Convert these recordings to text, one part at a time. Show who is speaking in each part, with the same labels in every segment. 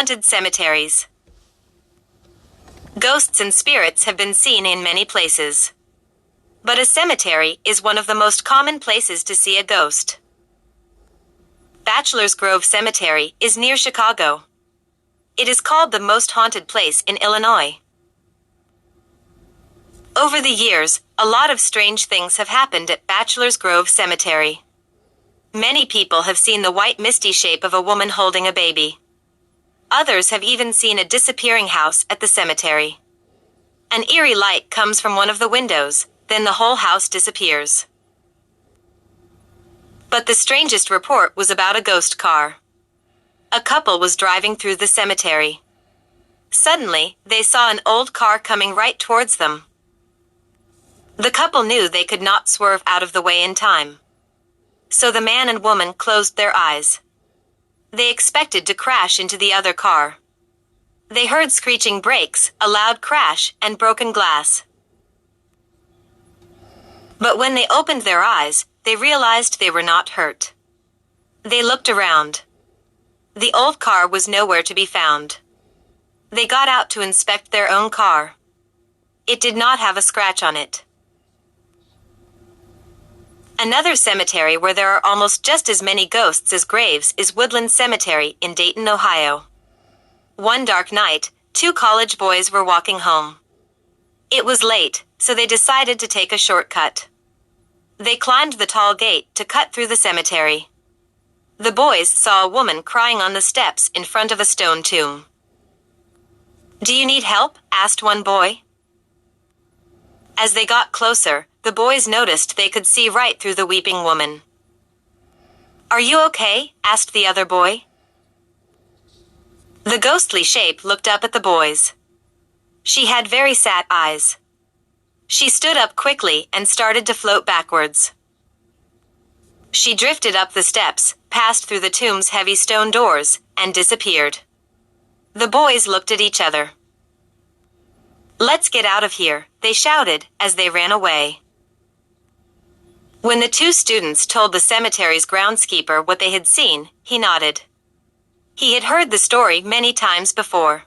Speaker 1: Haunted cemeteries. Ghosts and spirits have been seen in many places. But a cemetery is one of the most common places to see a ghost. Bachelor's Grove Cemetery is near Chicago. It is called the most haunted place in Illinois. Over the years, a lot of strange things have happened at Bachelor's Grove Cemetery. Many people have seen the white misty shape of a woman holding a baby. Others have even seen a disappearing house at the cemetery. An eerie light comes from one of the windows, then the whole house disappears. But the strangest report was about a ghost car. A couple was driving through the cemetery. Suddenly, they saw an old car coming right towards them. The couple knew they could not swerve out of the way in time. So the man and woman closed their eyes. They expected to crash into the other car. They heard screeching brakes, a loud crash, and broken glass. But when they opened their eyes, they realized they were not hurt. They looked around. The old car was nowhere to be found. They got out to inspect their own car. It did not have a scratch on it. Another cemetery where there are almost just as many ghosts as graves is Woodland Cemetery in Dayton, Ohio. One dark night, two college boys were walking home. It was late, so they decided to take a shortcut. They climbed the tall gate to cut through the cemetery. The boys saw a woman crying on the steps in front of a stone tomb. "Do you need help?" asked one boy. As they got closer, the boys noticed they could see right through the weeping woman. "Are you okay?" asked the other boy. The ghostly shape looked up at the boys. She had very sad eyes. She stood up quickly and started to float backwards. She drifted up the steps, passed through the tomb's heavy stone doors, and disappeared. The boys looked at each other. "Let's get out of here," they shouted as they ran away. When the two students told the cemetery's groundskeeper what they had seen, he nodded. He had heard the story many times before.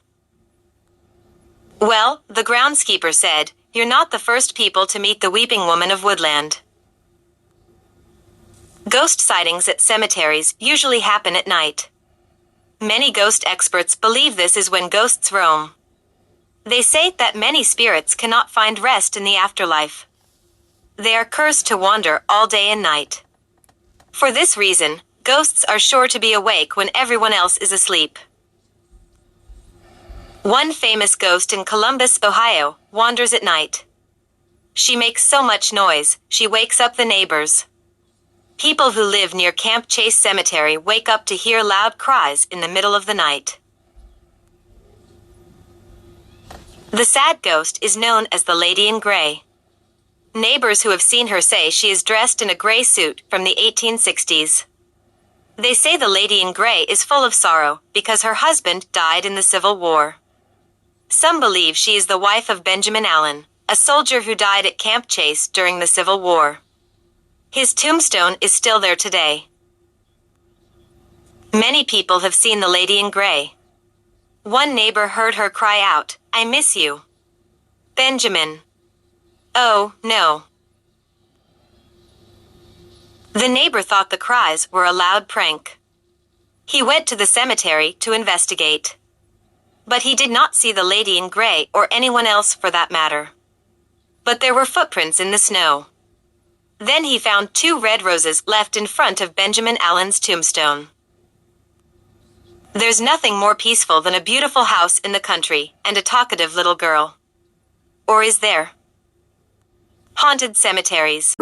Speaker 1: "Well," the groundskeeper said, "you're not the first people to meet the weeping woman of Woodland." Ghost sightings at cemeteries usually happen at night. Many ghost experts believe this is when ghosts roam. They say that many spirits cannot find rest in the afterlife. They are cursed to wander all day and night. For this reason, ghosts are sure to be awake when everyone else is asleep. One famous ghost in Columbus, Ohio, wanders at night. She makes so much noise, she wakes up the neighbors. People who live near Camp Chase Cemetery wake up to hear loud cries in the middle of the night. The sad ghost is known as the Lady in Gray. Neighbors who have seen her say she is dressed in a gray suit from the 1860s. They say the Lady in Gray is full of sorrow because her husband died in the Civil War. Some believe she is the wife of Benjamin Allen, a soldier who died at Camp Chase during the Civil War. His tombstone is still there today. Many people have seen the Lady in Gray. One neighbor heard her cry out, "I miss you, Benjamin." "Oh, no." The neighbor thought the cries were a loud prank. He went to the cemetery to investigate. But he did not see the Lady in Gray or anyone else for that matter. But there were footprints in the snow. Then he found two red roses left in front of Benjamin Allen's tombstone. There's nothing more peaceful than a beautiful house in the country and a talkative little girl. Or is there? Haunted cemeteries.